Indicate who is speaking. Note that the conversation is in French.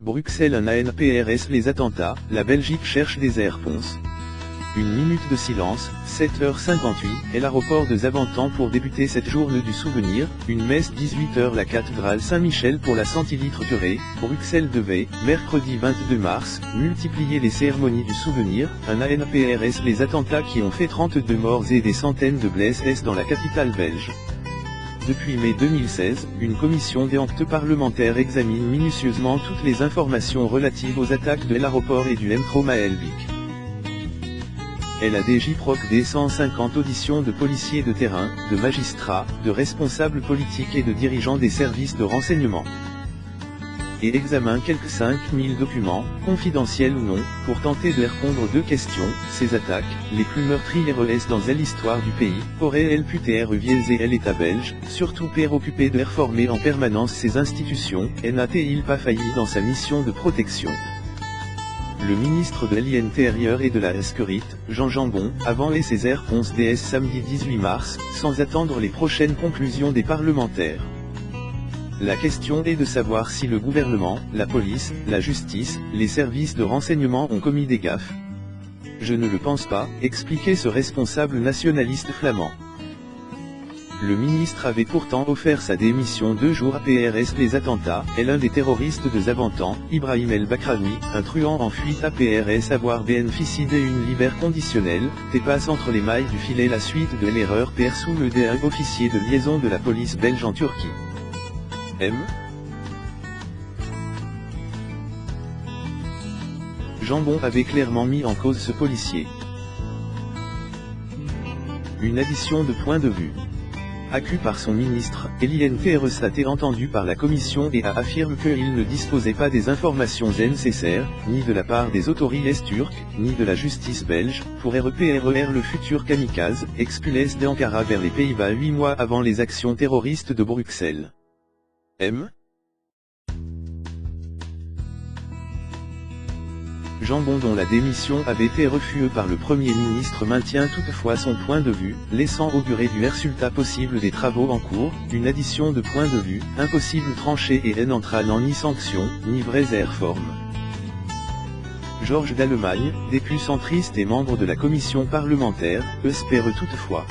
Speaker 1: Bruxelles, un ANPRS, les attentats, la Belgique cherche des airponts. Une minute de silence, 7h58, et l'aéroport de Zaventem pour débuter cette journée du souvenir, une messe 18h la cathédrale Saint-Michel pour la centilitre-turée. Bruxelles devait, mercredi 22 mars, multiplier les cérémonies du souvenir, un ANPRS, les attentats qui ont fait 32 morts et des centaines de blessés dans la capitale belge. Depuis mai 2016, une commission d'enquête parlementaire examine minutieusement toutes les informations relatives aux attaques de l'aéroport et du métro Maelbeek. Elle a déjà procédé 150 auditions de policiers de terrain, de magistrats, de responsables politiques et de dirigeants des services de renseignement. Et examine quelques 5000 documents, confidentiels ou non, pour tenter de répondre aux deux questions. Ces attaques, les plus meurtrières dans l'histoire du pays, auraient-elles pu être visées et l'État belge, surtout préoccupé de réformer en permanence ses institutions, n'a-t-il pas failli dans sa mission de protection? Le ministre de l'Intérieur et de la Sécurité, Jean Jambon, avant ses airponts DS samedi 18 mars, sans attendre les prochaines conclusions des parlementaires. La question est de savoir si le gouvernement, la police, la justice, les services de renseignement ont commis des gaffes. Je ne le pense pas, expliquait ce responsable nationaliste flamand. Le ministre avait pourtant offert sa démission 2 jours après les attentats, et l'un des terroristes de Zaventem, Ibrahim El Bakraoui, un truand en fuite après avoir bénéficié d'une liberté conditionnelle, dépasse entre les mailles du filet la suite de l'erreur perçue d'un officier de liaison de la police belge en Turquie. Jambon avait clairement mis en cause ce policier. Une addition de points de vue. Accusé par son ministre, l'INPRS a été entendu par la commission et a affirmé qu'il ne disposait pas des informations nécessaires, ni de la part des autorités turques, ni de la justice belge, pour repérer le futur kamikaze, expulsé d'Ankara vers les Pays-Bas 8 mois avant les actions terroristes de Bruxelles. Jambon, dont la démission avait été refusée par le Premier ministre, maintient toutefois son point de vue, laissant augurer du résultat possible des travaux en cours. Une addition de points de vue, impossible trancher et n'entraînant ni sanctions, ni vraies réformes. Georges d'Allemagne, député centriste et membre de la commission parlementaire, espère toutefois